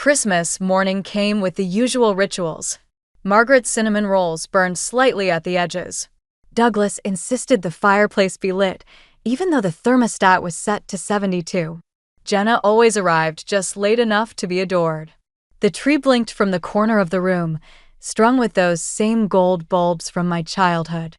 Christmas morning came with the usual rituals. Margaret's cinnamon rolls burned slightly at the edges. Douglas insisted the fireplace be lit, even though the thermostat was set to 72. Jenna always arrived just late enough to be adored. The tree blinked from the corner of the room, strung with those same gold bulbs from my childhood.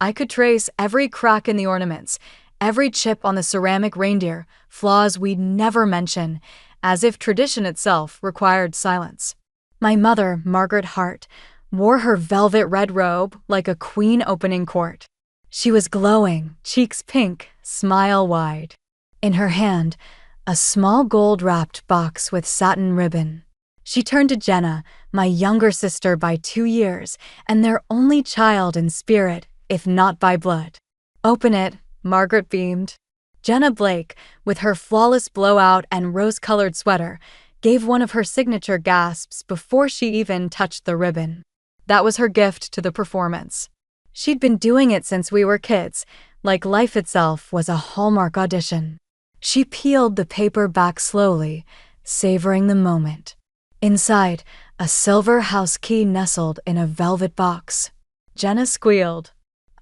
I could trace every crack in the ornaments, every chip on the ceramic reindeer, flaws we'd never mention, as if tradition itself required silence. My mother, Margaret Hart, wore her velvet red robe like a queen opening court. She was glowing, cheeks pink, smile wide. In her hand, a small gold-wrapped box with satin ribbon. She turned to Jenna, my younger sister by 2 years, and their only child in spirit, if not by blood. "Open it," Margaret beamed. Jenna Blake, with her flawless blowout and rose-colored sweater, gave one of her signature gasps before she even touched the ribbon. That was her gift to the performance. She'd been doing it since we were kids, like life itself was a Hallmark audition. She peeled the paper back slowly, savoring the moment. Inside, a silver house key nestled in a velvet box. Jenna squealed.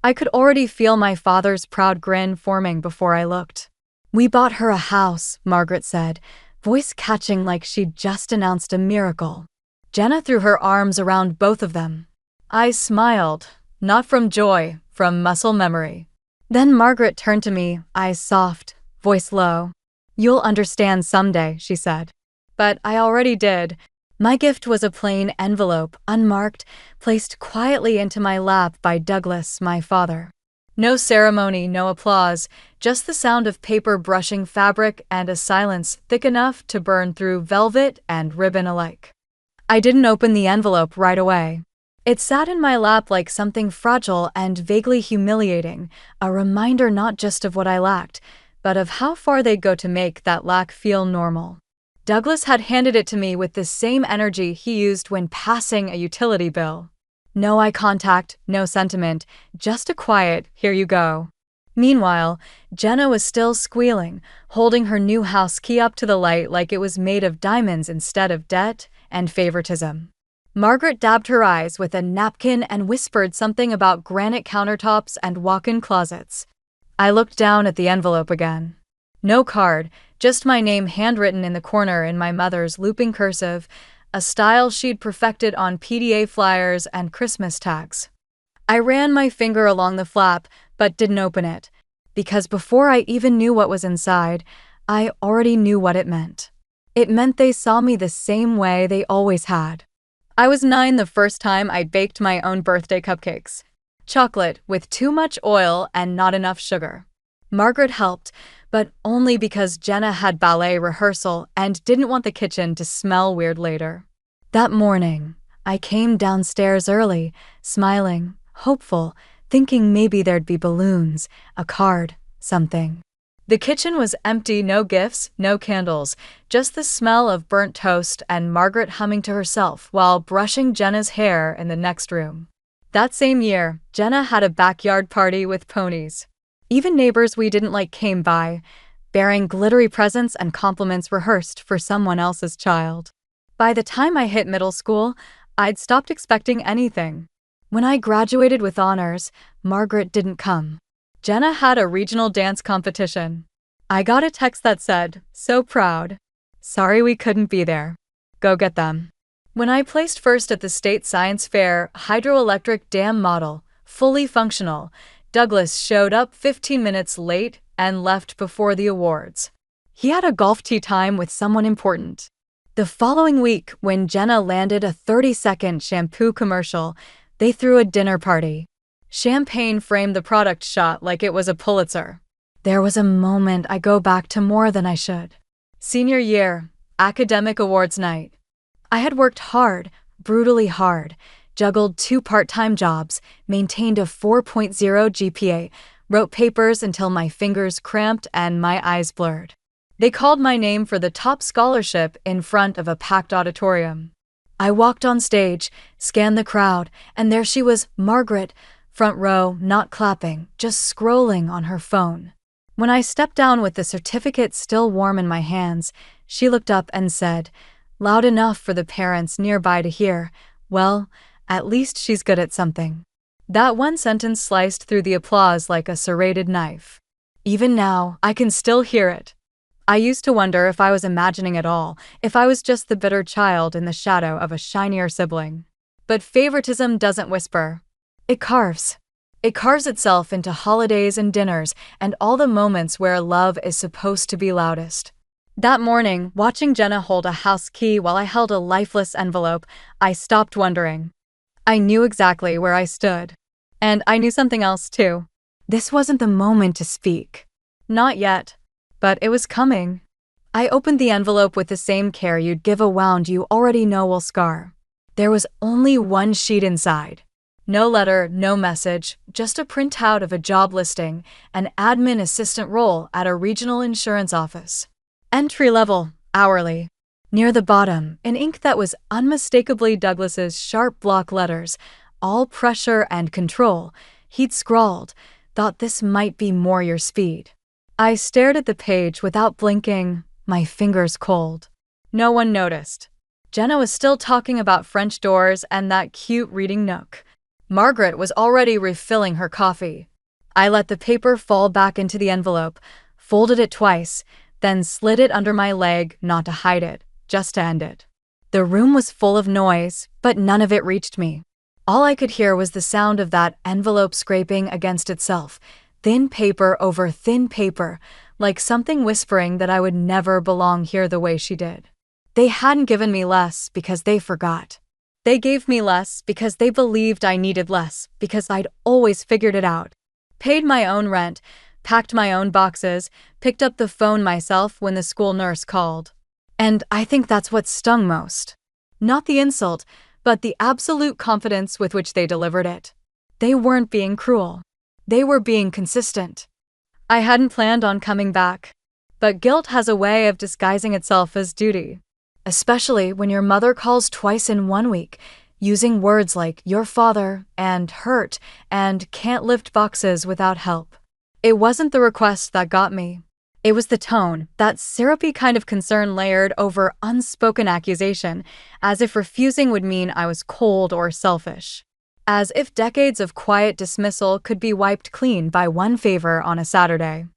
I could already feel my father's proud grin forming before I looked. "We bought her a house," Margaret said, voice catching like she'd just announced a miracle. Jenna threw her arms around both of them. I smiled, not from joy, from muscle memory. Then Margaret turned to me, eyes soft, voice low. "You'll understand someday," she said. But I already did. My gift was a plain envelope, unmarked, placed quietly into my lap by Douglas, my father. No ceremony, no applause, just the sound of paper brushing fabric and a silence thick enough to burn through velvet and ribbon alike. I didn't open the envelope right away. It sat in my lap like something fragile and vaguely humiliating, a reminder not just of what I lacked, but of how far they'd go to make that lack feel normal. Douglas had handed it to me with the same energy he used when passing a utility bill. No eye contact, no sentiment, just a quiet, "Here you go." Meanwhile, Jenna was still squealing, holding her new house key up to the light like it was made of diamonds instead of debt and favoritism. Margaret dabbed her eyes with a napkin and whispered something about granite countertops and walk-in closets. I looked down at the envelope again. No card, just my name handwritten in the corner in my mother's looping cursive, a style she'd perfected on PDA flyers and Christmas tags. I ran my finger along the flap, but didn't open it, because before I even knew what was inside, I already knew what it meant. It meant they saw me the same way they always had. I was 9 the first time I baked my own birthday cupcakes. Chocolate with too much oil and not enough sugar. Margaret helped, but only because Jenna had ballet rehearsal and didn't want the kitchen to smell weird later. That morning, I came downstairs early, smiling, hopeful, thinking maybe there'd be balloons, a card, something. The kitchen was empty, no gifts, no candles, just the smell of burnt toast and Margaret humming to herself while brushing Jenna's hair in the next room. That same year, Jenna had a backyard party with ponies. Even neighbors we didn't like came by, bearing glittery presents and compliments rehearsed for someone else's child. By the time I hit middle school, I'd stopped expecting anything. When I graduated with honors, Margaret didn't come. Jenna had a regional dance competition. I got a text that said, "So proud. Sorry we couldn't be there. Go get them." When I placed first at the state science fair, hydroelectric dam model, fully functional, Douglas showed up 15 minutes late and left before the awards. He had a golf tee time with someone important. The following week, when Jenna landed a 30-second shampoo commercial, they threw a dinner party. Champagne framed the product shot like it was a Pulitzer. There was a moment I go back to more than I should. Senior year, academic awards night. I had worked hard, brutally hard, juggled 2 part-time jobs, maintained a 4.0 GPA, wrote papers until my fingers cramped and my eyes blurred. They called my name for the top scholarship in front of a packed auditorium. I walked on stage, scanned the crowd, and there she was, Margaret, front row, not clapping, just scrolling on her phone. When I stepped down with the certificate still warm in my hands, she looked up and said, loud enough for the parents nearby to hear. Well, at least she's good at something. That one sentence sliced through the applause like a serrated knife. Even now, I can still hear it. I used to wonder if I was imagining it all, if I was just the bitter child in the shadow of a shinier sibling. But favoritism doesn't whisper. It carves. It carves itself into holidays and dinners and all the moments where love is supposed to be loudest. That morning, watching Jenna hold a house key while I held a lifeless envelope, I stopped wondering. I knew exactly where I stood. And I knew something else too. This wasn't the moment to speak. Not yet. But it was coming. I opened the envelope with the same care you'd give a wound you already know will scar. There was only one sheet inside. No letter, no message, just a printout of a job listing, an admin assistant role at a regional insurance office. Entry level, hourly. Near the bottom, in ink that was unmistakably Douglas's sharp block letters, all pressure and control, he'd scrawled, "Thought this might be more your speed." I stared at the page without blinking, my fingers cold. No one noticed. Jenna was still talking about French doors and that cute reading nook. Margaret was already refilling her coffee. I let the paper fall back into the envelope, folded it twice, then slid it under my leg, not to hide it, just to end it. The room was full of noise, but none of it reached me. All I could hear was the sound of that envelope scraping against itself, thin paper over thin paper, like something whispering that I would never belong here the way she did. They hadn't given me less because they forgot. They gave me less because they believed I needed less, because I'd always figured it out. Paid my own rent, packed my own boxes, picked up the phone myself when the school nurse called. And I think that's what stung most. Not the insult, but the absolute confidence with which they delivered it. They weren't being cruel. They were being consistent. I hadn't planned on coming back. But guilt has a way of disguising itself as duty. Especially when your mother calls twice in 1 week, using words like your father and hurt and can't lift boxes without help. It wasn't the request that got me. It was the tone, that syrupy kind of concern layered over unspoken accusation, as if refusing would mean I was cold or selfish. As if decades of quiet dismissal could be wiped clean by one favor on a Saturday.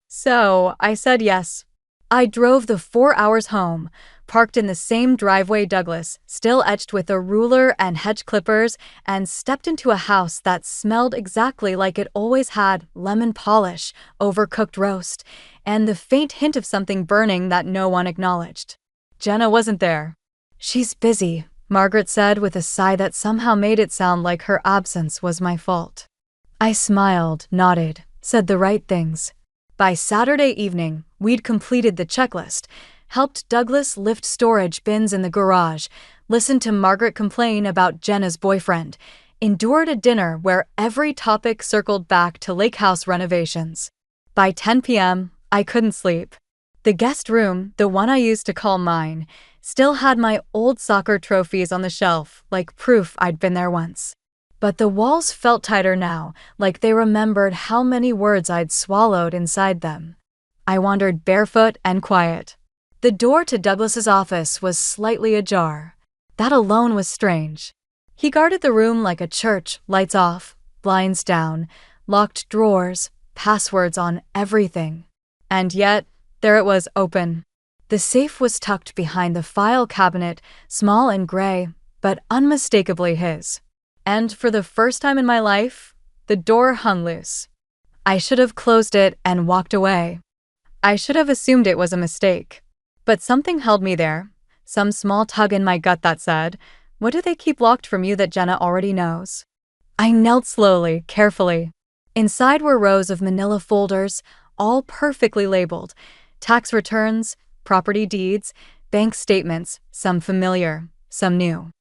So, I said yes. I drove the 4 hours home, parked in the same driveway Douglas, still etched with a ruler and hedge clippers, and stepped into a house that smelled exactly like it always had: lemon polish, overcooked roast, and the faint hint of something burning that no one acknowledged. Jenna wasn't there. "She's busy," Margaret said with a sigh that somehow made it sound like her absence was my fault. I smiled, nodded, said the right things. By Saturday evening, we'd completed the checklist, helped Douglas lift storage bins in the garage, listened to Margaret complain about Jenna's boyfriend, endured a dinner where every topic circled back to lake house renovations. By 10 p.m., I couldn't sleep. The guest room, the one I used to call mine, still had my old soccer trophies on the shelf, like proof I'd been there once. But the walls felt tighter now, like they remembered how many words I'd swallowed inside them. I wandered barefoot and quiet. The door to Douglas's office was slightly ajar. That alone was strange. He guarded the room like a church, lights off, blinds down, locked drawers, passwords on everything. And yet, there it was, open. The safe was tucked behind the file cabinet, small and gray, but unmistakably his. And for the first time in my life, the door hung loose. I should have closed it and walked away. I should have assumed it was a mistake. But something held me there, some small tug in my gut that said, "What do they keep locked from you that Jenna already knows?" I knelt slowly, carefully. Inside were rows of manila folders, all perfectly labeled: tax returns, property deeds, bank statements, some familiar, some new.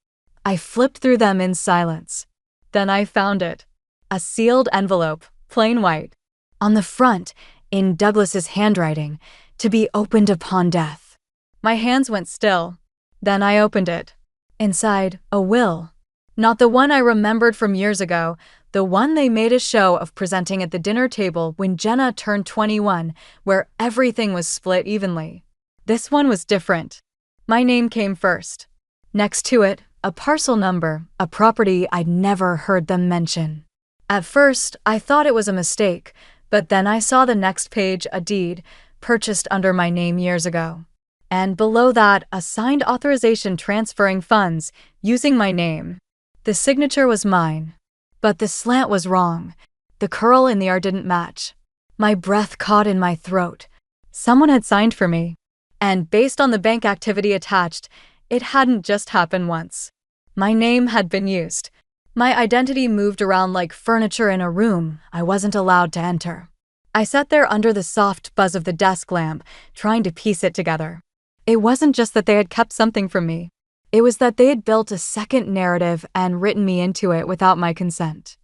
I flipped through them in silence. Then I found it. A sealed envelope, plain white. On the front, in Douglas's handwriting, to be opened upon death. My hands went still. Then I opened it. Inside, a will. Not the one I remembered from years ago, the one they made a show of presenting at the dinner table when Jenna turned 21, where everything was split evenly. This one was different. My name came first. Next to it, a parcel number, a property I'd never heard them mention. At first, I thought it was a mistake, but then I saw the next page, a deed, purchased under my name years ago. And below that, a signed authorization transferring funds, using my name. The signature was mine. But the slant was wrong. The curl in the R didn't match. My breath caught in my throat. Someone had signed for me. And based on the bank activity attached, it hadn't just happened once. My name had been used. My identity moved around like furniture in a room I wasn't allowed to enter. I sat there under the soft buzz of the desk lamp, trying to piece it together. It wasn't just that they had kept something from me. It was that they had built a second narrative and written me into it without my consent.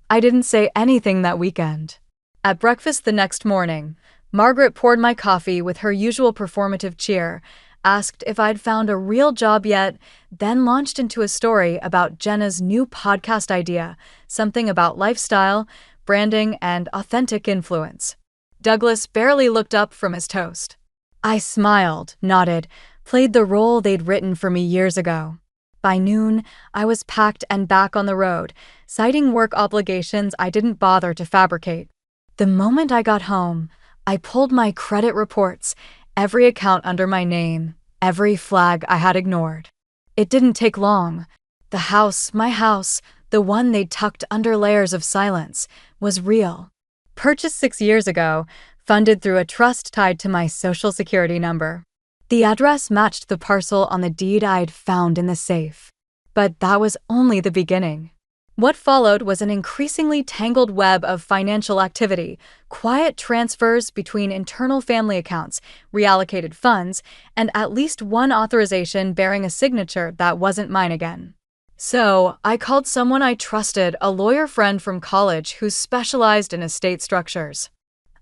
I didn't say anything that weekend. At breakfast the next morning, Margaret poured my coffee with her usual performative cheer, asked if I'd found a real job yet, then launched into a story about Jenna's new podcast idea, something about lifestyle, branding, and authentic influence. Douglas barely looked up from his toast. I smiled, nodded, played the role they'd written for me years ago. By noon, I was packed and back on the road, citing work obligations I didn't bother to fabricate. The moment I got home, I pulled my credit reports, every account under my name, every flag I had ignored. It didn't take long. The house, my house, the one they'd tucked under layers of silence, was real. Purchased 6 years ago, funded through a trust tied to my social security number. The address matched the parcel on the deed I'd found in the safe. But that was only the beginning. What followed was an increasingly tangled web of financial activity, quiet transfers between internal family accounts, reallocated funds, and at least one authorization bearing a signature that wasn't mine again. So, I called someone I trusted, a lawyer friend from college who specialized in estate structures.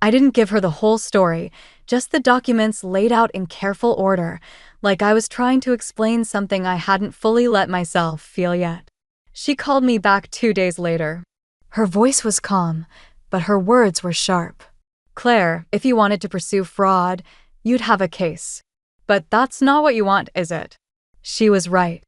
I didn't give her the whole story, just the documents laid out in careful order, like I was trying to explain something I hadn't fully let myself feel yet. She called me back 2 days later. Her voice was calm, but her words were sharp. "Claire, if you wanted to pursue fraud, you'd have a case. But that's not what you want, is it?" She was right.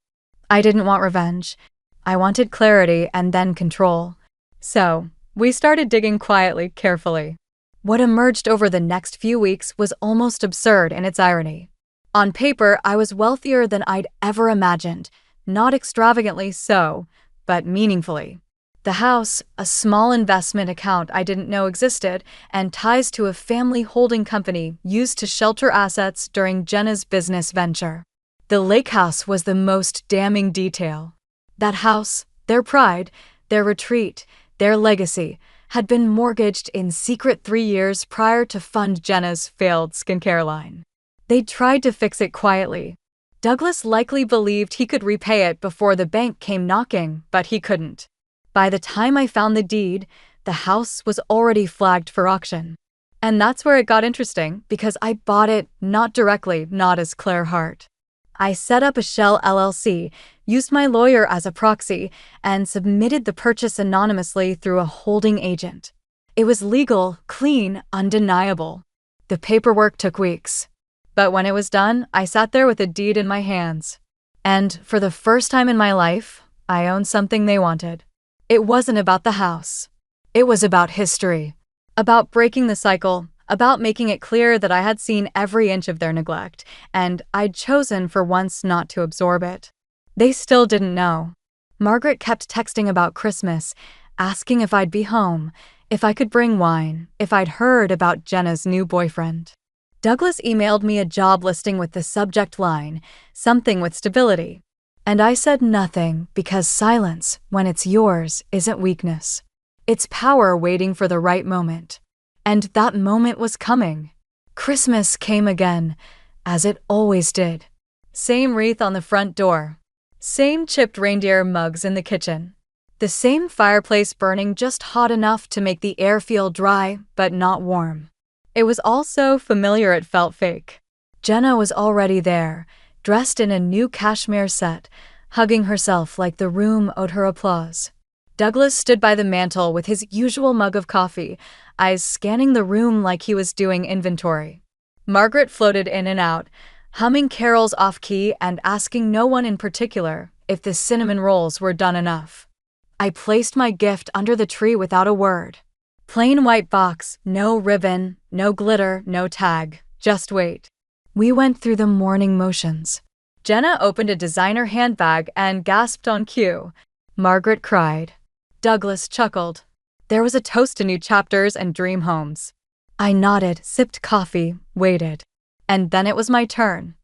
I didn't want revenge. I wanted clarity and then control. So, we started digging quietly, carefully. What emerged over the next few weeks was almost absurd in its irony. On paper, I was wealthier than I'd ever imagined, not extravagantly so, but meaningfully. The house, a small investment account I didn't know existed, and ties to a family holding company used to shelter assets during Jenna's business venture. The lake house was the most damning detail. That house, their pride, their retreat, their legacy, had been mortgaged in secret 3 years prior to fund Jenna's failed skincare line. They'd tried to fix it quietly. Douglas likely believed he could repay it before the bank came knocking, but he couldn't. By the time I found the deed, the house was already flagged for auction. And that's where it got interesting, because I bought it not directly, not as Claire Hart. I set up a shell LLC, used my lawyer as a proxy, and submitted the purchase anonymously through a holding agent. It was legal, clean, undeniable. The paperwork took weeks. But when it was done, I sat there with a deed in my hands. And for the first time in my life, I owned something they wanted. It wasn't about the house. It was about history. About breaking the cycle. About making it clear that I had seen every inch of their neglect, and I'd chosen for once not to absorb it. They still didn't know. Margaret kept texting about Christmas, asking if I'd be home, if I could bring wine, if I'd heard about Jenna's new boyfriend. Douglas emailed me a job listing with the subject line, something with stability. And I said nothing because silence, when it's yours, isn't weakness. It's power waiting for the right moment. And that moment was coming. Christmas came again, as it always did. Same wreath on the front door. Same chipped reindeer mugs in the kitchen. The same fireplace burning just hot enough to make the air feel dry, but not warm. It was all so familiar it felt fake. Jenna was already there, dressed in a new cashmere set, hugging herself like the room owed her applause. Douglas stood by the mantel with his usual mug of coffee, eyes scanning the room like he was doing inventory. Margaret floated in and out, humming carols off-key and asking no one in particular if the cinnamon rolls were done enough. I placed my gift under the tree without a word. Plain white box, no ribbon, no glitter, no tag, just wait. We went through the mourning motions. Jenna opened a designer handbag and gasped on cue. Margaret cried. Douglas chuckled. There was a toast to new chapters and dream homes. I nodded, sipped coffee, waited. And then it was my turn.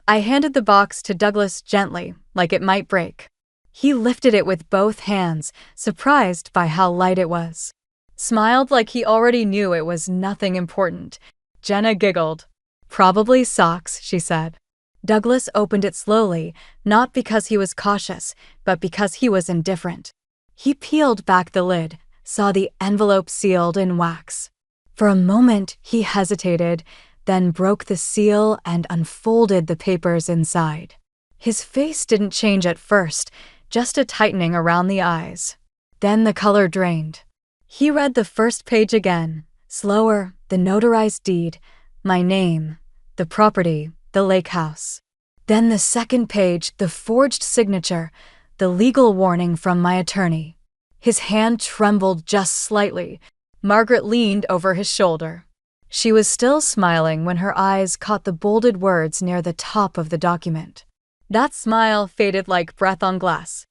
I handed the box to Douglas gently, like it might break. He lifted it with both hands, surprised by how light it was. Smiled like he already knew it was nothing important. Jenna giggled. Probably socks, she said. Douglas opened it slowly, not because he was cautious, but because he was indifferent. He peeled back the lid, saw the envelope sealed in wax. For a moment, he hesitated, then broke the seal and unfolded the papers inside. His face didn't change at first, just a tightening around the eyes. Then the color drained. He read the first page again, slower, the notarized deed, my name, the property, the lake house. Then the second page, the forged signature, the legal warning from my attorney. His hand trembled just slightly. Margaret leaned over his shoulder. She was still smiling when her eyes caught the bolded words near the top of the document. That smile faded like breath on glass.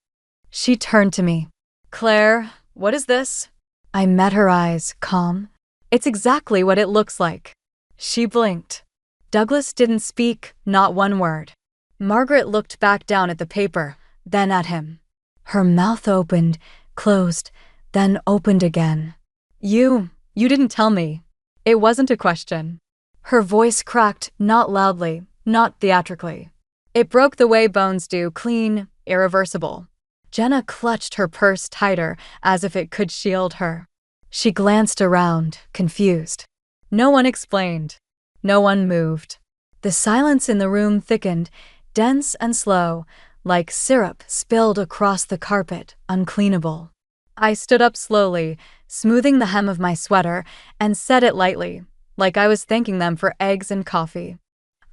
She turned to me. Claire, what is this? I met her eyes, calm. It's exactly what it looks like. She blinked. Douglas didn't speak, not one word. Margaret looked back down at the paper, then at him. Her mouth opened, closed, then opened again. You didn't tell me. It wasn't a question. Her voice cracked, not loudly, not theatrically. It broke the way bones do, clean, irreversible. Jenna clutched her purse tighter, as if it could shield her. She glanced around, confused. No one explained. No one moved. The silence in the room thickened, dense and slow, like syrup spilled across the carpet, uncleanable. I stood up slowly, smoothing the hem of my sweater, and said it lightly, like I was thanking them for eggs and coffee.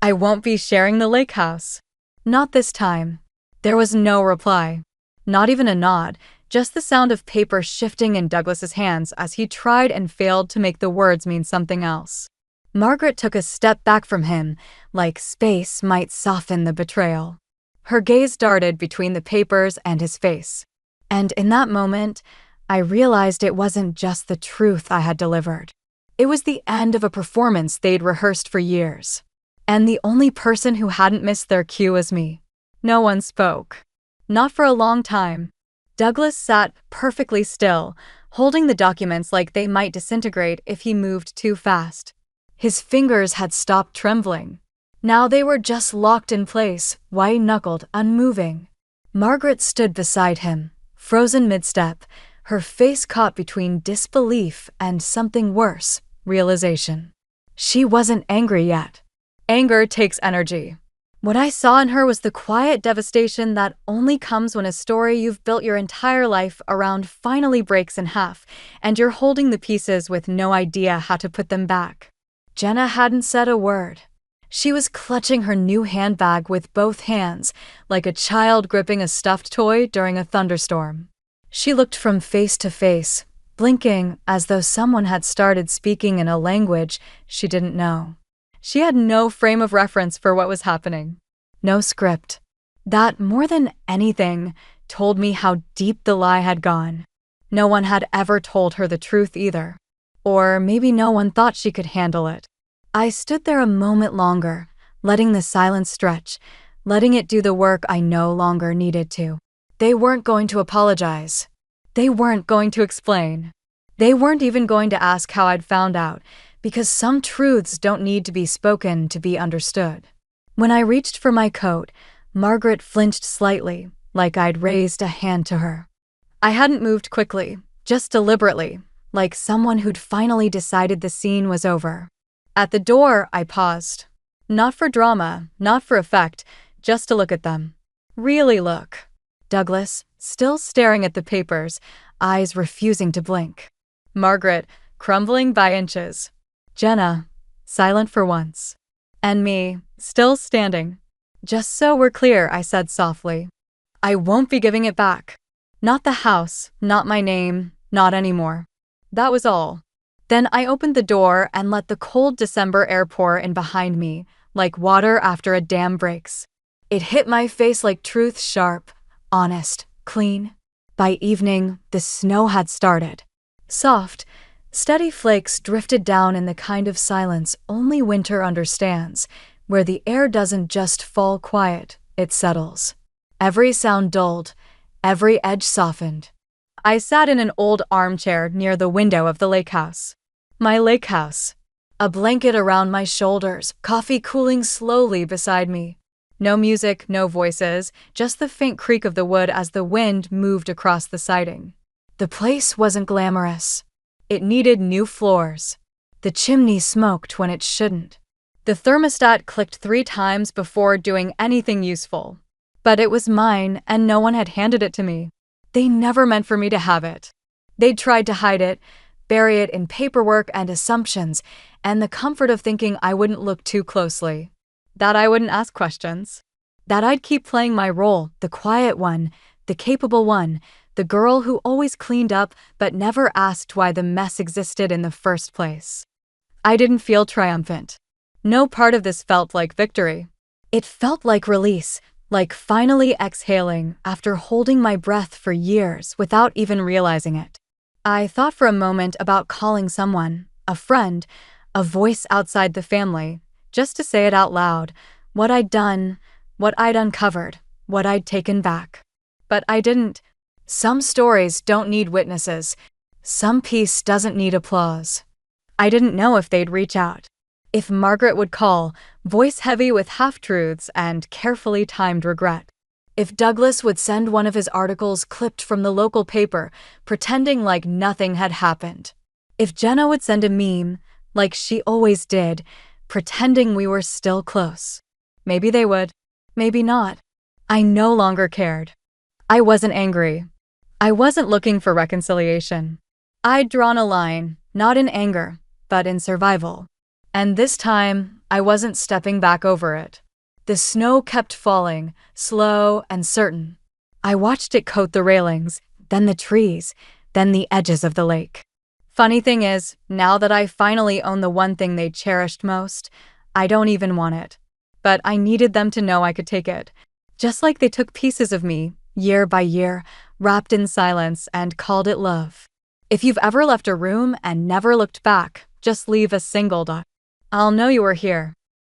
I won't be sharing the lake house. Not this time. There was no reply. Not even a nod, just the sound of paper shifting in Douglas's hands as he tried and failed to make the words mean something else. Margaret took a step back from him, like space might soften the betrayal. Her gaze darted between the papers and his face. And in that moment, I realized it wasn't just the truth I had delivered. It was the end of a performance they'd rehearsed for years. And the only person who hadn't missed their cue was me. No one spoke. Not for a long time. Douglas sat perfectly still, holding the documents like they might disintegrate if he moved too fast. His fingers had stopped trembling. Now they were just locked in place, white-knuckled, unmoving. Margaret stood beside him, frozen mid-step, her face caught between disbelief and something worse, realization. She wasn't angry yet. Anger takes energy. What I saw in her was the quiet devastation that only comes when a story you've built your entire life around finally breaks in half, and you're holding the pieces with no idea how to put them back. Jenna hadn't said a word. She was clutching her new handbag with both hands, like a child gripping a stuffed toy during a thunderstorm. She looked from face to face, blinking as though someone had started speaking in a language she didn't know. She had no frame of reference for what was happening. No script. That, more than anything, told me how deep the lie had gone. No one had ever told her the truth either. Or maybe no one thought she could handle it. I stood there a moment longer, letting the silence stretch, letting it do the work I no longer needed to. They weren't going to apologize. They weren't going to explain. They weren't even going to ask how I'd found out, because some truths don't need to be spoken to be understood. When I reached for my coat, Margaret flinched slightly, like I'd raised a hand to her. I hadn't moved quickly, just deliberately, like someone who'd finally decided the scene was over. At the door, I paused. Not for drama, not for effect, just to look at them. Really look. Douglas, still staring at the papers, eyes refusing to blink. Margaret, crumbling by inches. Jenna, silent for once. And me, still standing. Just so we're clear, I said softly. I won't be giving it back. Not the house, not my name, not anymore. That was all. Then I opened the door and let the cold December air pour in behind me, like water after a dam breaks. It hit my face like truth, sharp, honest, clean. By evening, the snow had started. Soft, steady flakes drifted down in the kind of silence only winter understands, where the air doesn't just fall quiet, it settles. Every sound dulled, every edge softened. I sat in an old armchair near the window of the lake house. My lake house. A blanket around my shoulders, coffee cooling slowly beside me. No music, no voices, just the faint creak of the wood as the wind moved across the siding. The place wasn't glamorous. It needed new floors. The chimney smoked when it shouldn't. The thermostat clicked 3 times before doing anything useful. But it was mine, and no one had handed it to me. They never meant for me to have it. They'd tried to hide it, bury it in paperwork and assumptions, and the comfort of thinking I wouldn't look too closely. That I wouldn't ask questions. That I'd keep playing my role, the quiet one, the capable one, the girl who always cleaned up but never asked why the mess existed in the first place. I didn't feel triumphant. No part of this felt like victory. It felt like release, like finally exhaling after holding my breath for years without even realizing it. I thought for a moment about calling someone, a friend, a voice outside the family, just to say it out loud, what I'd done, what I'd uncovered, what I'd taken back. But I didn't. Some stories don't need witnesses. Some peace doesn't need applause. I didn't know if they'd reach out. If Margaret would call, voice heavy with half-truths and carefully timed regret. If Douglas would send one of his articles clipped from the local paper, pretending like nothing had happened. If Jenna would send a meme, like she always did, pretending we were still close. Maybe they would. Maybe not. I no longer cared. I wasn't angry. I wasn't looking for reconciliation. I'd drawn a line, not in anger, but in survival. And this time, I wasn't stepping back over it. The snow kept falling, slow and certain. I watched it coat the railings, then the trees, then the edges of the lake. Funny thing is, now that I finally own the one thing they cherished most, I don't even want it. But I needed them to know I could take it. Just like they took pieces of me, year by year, wrapped in silence and called it love. If you've ever left a room and never looked back, just leave a single dot. I'll know you were here.